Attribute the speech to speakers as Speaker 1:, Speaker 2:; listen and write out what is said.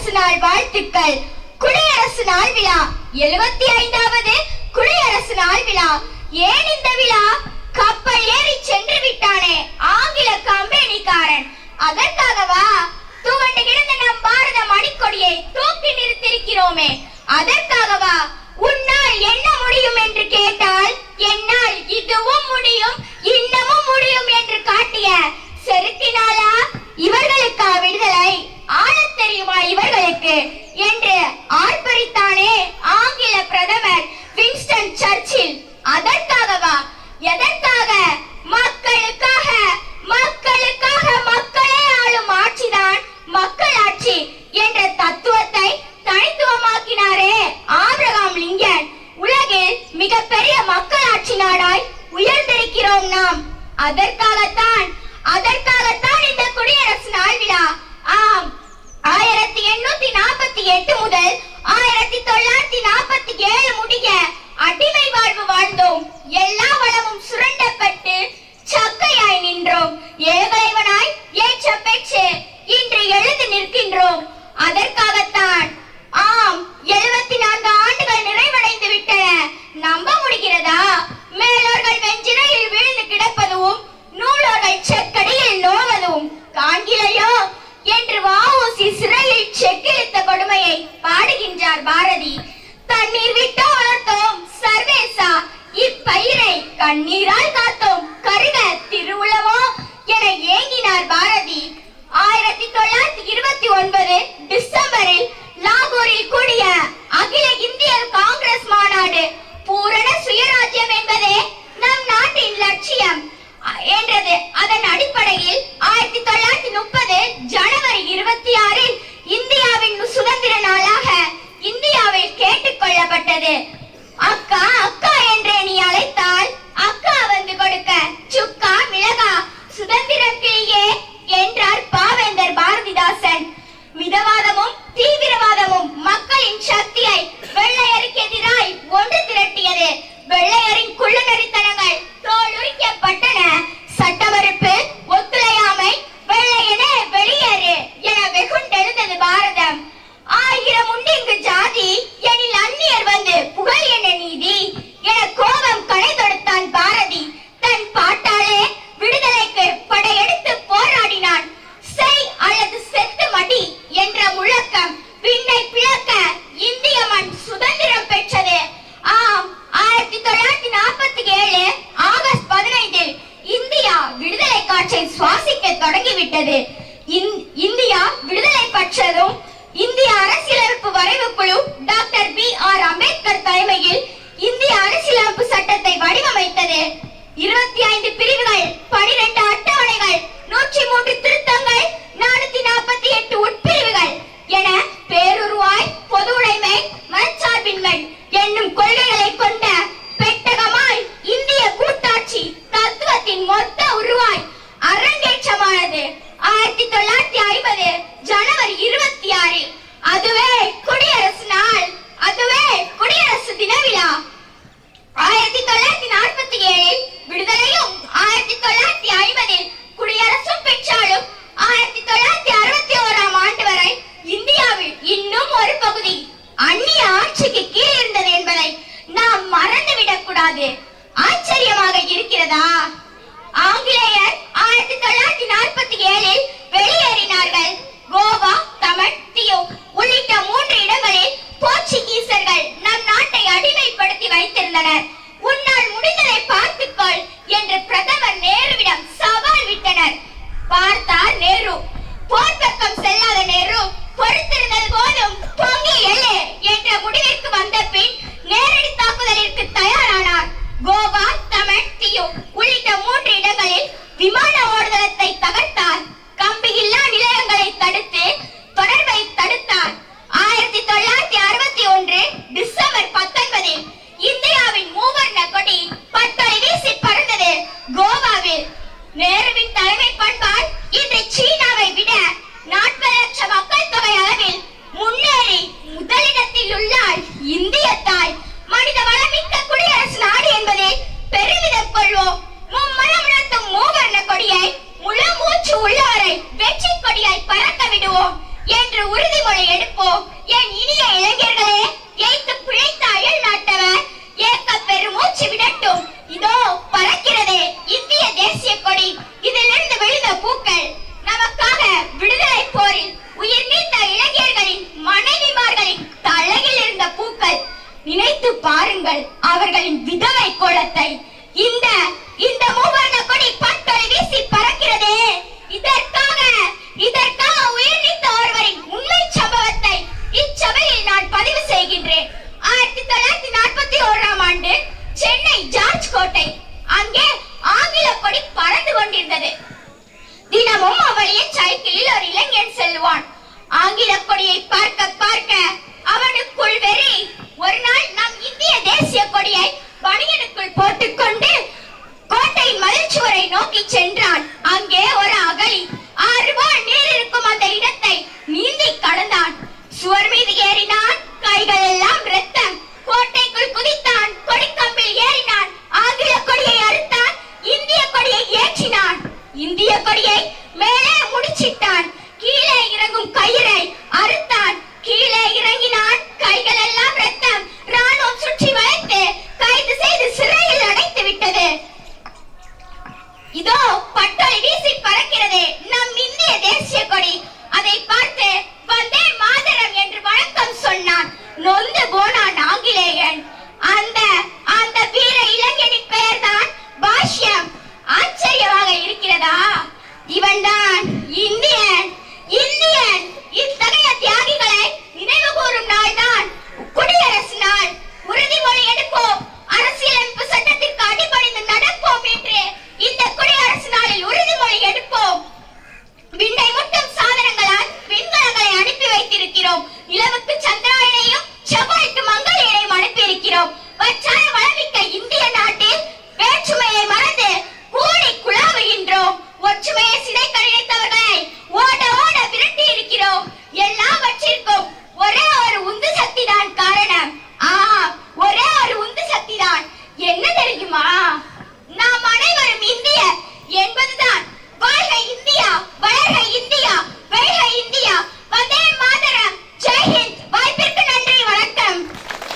Speaker 1: குடியரசு நாள் வாழ்த்துக்கள். குடியரசு நாள் விழா 75வது குடியரசு நாள் விழா. ஏன் இந்த விழா? கப்பல் ஏறி சென்று விட்டானே ஆங்கில கம்பெனிக்காரன், அதற்காகவா? துவண்டு கிடந்த நம் பாரத மணிக்கொடியை தூக்கி நிறுத்திருக்கிறோமே, அதற்காகவா? உன்னால் என்ன முடியும் என்று கேட்டால் என்னால் இதுவும் முடியும் இன்னமும் முடியும் என்று காட்டிய செருக்கினாலா இவர்களுக்கா விடுதலை? ஆளத் தெரியுமா இவர்களுக்கு என்று ஆர்ப்பரித்தானே ஆங்கில பிரதமர் வின்ஸ்டன் சர்ச்சில், அதற்காகவா? எதற்காக? மக்களுக்காக. மக்களுக்காக மக்களே ஆளும் ஆட்சிதான் மக்களாட்சி என்ற தத்துவத்தை தனித்துவமாக்கினாரே ஆபிரகாம் லிங்கன். உலகில் மிகப்பெரிய மக்களாட்சி நாடாய் உயர்ந்திருக்கிறோம் நாம். அதற்காகத்தான் இந்த குடியரசு நாள் விழா. ஆம், 1848 முதல் 1947 முடிய அடிமை வாழ்வு வாழ்ந்தோம். எல்லா வளமும் சுரண்டப்பட்டு சக்கையாய் நின்றோம். ஏகலைவனாய் ஏற்ற பெற்று இன்று எழுந்து நிற்கின்றோம். அதற்காகத்தான். ஆம், 74 ஆண்டுகள் நிறைவடைந்து விட்டன. நம்ப முடிகிறதா? மேலோர்கள் வெஞ்சிரையில் வீழ்ந்து கிடப்பதும் நூலோர்கள் செக்கடியில் நோவதும் காண்கிலையோ என்று வ.உ.சி. சிறையில் செக்கிழுத்த கொடுமையை பாடுகின்றார் பாரதி. தண்ணீர் விட்டோ வளர்த்தோம் சர்வேசா, இப்பயிரை கண்ணீரால் காத்தோம் கருக திருவுளமோ என ஏங்கினார் பாரதி. 1929 டிசம்பரில் லாகூரில் கூடிய அகில இந்திய காங்கிரஸ் மாநாடு பூரண சுயராஜ்யம் என்பதே நம் நாட்டின் லட்சியம் என்றது. அதன் அடிப்படையில் 1930 ஜனவரி 26 இந்தியாவின் சுதந்திர நாளாக இந்தியாவில் கேட்டுக் கொள்ளப்பட்டது. அக்கா அக்கா என்றே நீ அழைத்தால் அக்கா வந்து கொடுக்க சுக்கா மிளகா சுதந்திரம் கிளியே என்றார் பாவேந்தர் பாரதிதாசன். மிதவாதமும் தீவிரவாதமும் மக்களின் சக்தியை வெள்ளையருக்கு எதிராய் ஒன்று திரட்டியது. வெள்ளையரின் குள்ளநரித்தனங்கள் தோலுரிக்கப்பட்டன. சட்ட மறுப்பு, ஒத்துழையாமை, வெள்ளையனே வெளியேறு என வெகுண்டெழுந்தது பாரதம். 1000 உண்டு இங்கு ஜாதி எனில் அந்நியர் வந்து புகழ் என்ன நீதி என கோபம் கடை தொடுத்தான் பாரதி. தன் பாட்டாலே விடுதலைக்கு படையெடுத்து போராடினான். செய் அல்லது செத்து மடி என்ற முழக்கம் விண்ணை பிளக்க இந்திய மண் சுதந்திரம் பெற்றது. ஆம், 1947 ஆகஸ்ட் 15 இந்தியா விடுதலை காற்றை சுவாசிக்க தொடங்கிவிட்டது. இந்தியா விடுதலை பெற்றதும் இந்திய அரசியலமைப்பு வரைவு குழு டாக்டர் B.R. அம்பேத்கர் தலைமையில் இந்திய அரசியலமைப்பு சட்டத்தை வடிவமைத்தது. 25 பிரிவுகள், 12 அட்டவணைகள், 103 திருத்தங்கள், 448 உட்பிரிவுகள் என பேருருவாய் பொது உடைமை மனச்சார்பின்மை என்னும் கொள்கைகளை கொண்ட பெட்டகமாய் இந்திய கூட்டாட்சி தத்துவத்தின் மொத்த உருவாய் அரங்கேற்றமானது 1950 ஜனவரி 26. அதுவே குடியரசு நாள், அதுவே குடியரசு தின விழா. 1947 விடுதலையும் 1950 குடியரசும் பெற்றாலும் 1961 ஆண்டு வரை இந்தியாவில் இன்னும் ஒரு பகுதி அந்நிய ஆட்சிக்கு கீழ் இருந்தது என்பதை நாம் மறந்துவிடக் கூடாது. ஆச்சரியமாக இருக்கிறதா? ஆங்கிலேயர் 1947 வெளியேறினார்கள். கோவா, தமன், தியோ உள்ளிட்ட 3 இடங்களில் போர்ச்சுகீசர்கள் நம் நாட்டை அடிமைப்படுத்தி வைத்திருந்தனர். உன்னால் முடிந்ததை பார்த்துக்கொள் என்று பிரதமர் நேருவிடம் சவால் விட்டனர். பார்த்தார் நேரு. போர் பக்கம் செல்லாத நேரு பொறுத்திருந்தது போதும் பொங்கி எழு என்ற முடிவிற்கு வந்த பின் நேரடி தாக்குதலிற்கு தயாரானார். கோவா, தமன், தியோ உள்ளிட்ட 3 இடங்களில் விமான ஓடுதளத்தை தகர்த்தார். கம்பியில்லா நிலையங்களை தடுத்து தொடர்பை தடுத்தார். 1961 டிசம்பர் 19 இந்தியாவின் மூவர்ண கொடி பட்டொலி வீசி பறந்தது கோவாவில். நேருவின் தலைமை பண்பால் இன்று சீனாவை விட 40 லட்சம் மக்கள் தொகை அளவில் முன்னேறி முதலிடத்தில் உள்ளார் இந்திய தாய். மனித வளமிக்க குடியரசு நாடு என்பதில் பெருமிதம் கொள்வோம். மும்மலம் உணர்த்தும் மூவர்ண கொடியை முழு மூச்சு உள்ளவரை வெற்றி கொடியாய் பறக்க விடுவோம் என்று உறுதிமொழி எடுப்போம். என் இனிய இளைஞர்களே, ஏய்த்து பிழைத்த அயல் நாட்டவர் ஏக்க பெருமூச்சு விடட்டும். இதோ பறக்கிறதே இந்திய தேசிய கொடி. இதிலிருந்து விழுந்த பூக்கள் நமக்காக விடுதலை போரில் உயிர் நீத்த இளைஞர்களின் மனைவிமார்களின் தலையில் இருந்த பூக்கள். நினைத்து பாருங்கள் அவர்களின் விதவை கோலத்தை. இந்த இந்த மூவர்ண கொடி பட்டொளி வீசி பறக்கிறதே, இதற்காக உயிர் நீத்த ஒருவரின் உண்மை சம்பவத்தை இச்சபையில் நான் பதிவு செய்கின்றேன். 1941ஆம் ஆண்டு சென்னை ஜார்ஜ் கோட்டை, அங்கே ஆங்கில கொடி பறந்து கொண்டிருந்தது. தினமும் அவளிய சைக்கிளில் ஒரு இளைஞன் செல்வான். ஆங்கில கொடியை பார்க்க பார்க்க அவனுக்குள் வெறி. ஒரு நாள் நம் இந்திய தேசிய கொடியை பனியனுக்குள் போட்டுக்கொண்டு கோட்டையின் மதில்சுவரை நோக்கி சென்றான். அங்கே ஒரு அகழி, 6 போல் நீர் இருக்கும் அந்த இடத்தை நீந்தி கடந்தான். சுவர் மீது ஏறினான், கைகள் எல்லாம் இரத்தம். கோட்டைக்குள் குதித்தான், கொடிக்கம்பில் ஏறினான், ஆங்கில கொடியை அறுத்தான், இந்திய கொடியை ஏற்றினான். இந்திய கொடியை மேலே முடிச்சிட்டான். கீழே இறங்கும் கயிறை அறுத்தான். கீழே இறங்கினான், கைகள் எல்லாம் இரத்தம். ராணுவம் சுற்றி வளைத்து கைது செய்து சிறையில் அடைத்து விட்டது. இதோ பட்டொளி வீசி பறக்கிறதே நம் இந்திய தேசிய கொடி. அதை பார்த்து வந்தே மாதரம் என்று வணக்கம் சொன்னான். நொந்து போனான் ஆங்கிலேயன். அந்த வீர இளைஞனின் பெயர்தான் பாஷ்யம். ஆச்சரியமாக இருக்கிறதா? இவன்தான் இந்தியன். இத்தகைய தியாகிகளை நினைவு கூறும் நாள் தான் குடியரசு நாள். உறுதிமொழி எடுப்போம், அரசியலமைப்பு சட்டத்திற்கு அடிபணிந்து நடப்போம் என்று இந்த குடியரசு நாளில் உறுதிமொழி எடுப்போம். விண்ணை முட்டும் சாதனங்களால் விண்கலங்களை அனுப்பி வைத்திருக்கிறோம். நிலவுக்கு சந்திராயனையும் செவ்வாய்க்கு மங்களையனையும் அனுப்பி இருக்கிறோம். வச்சாய வளமிக்க இந்திய நாட்டில் வேற்றுமையை மறந்து கூடி குழாவுகின்றோம். ஒற்றுமையை சிதைக்க நினைத்தவர்களை ஓட ஓட விரட்டி இருக்கிறோம். எல்லாவற்றையும்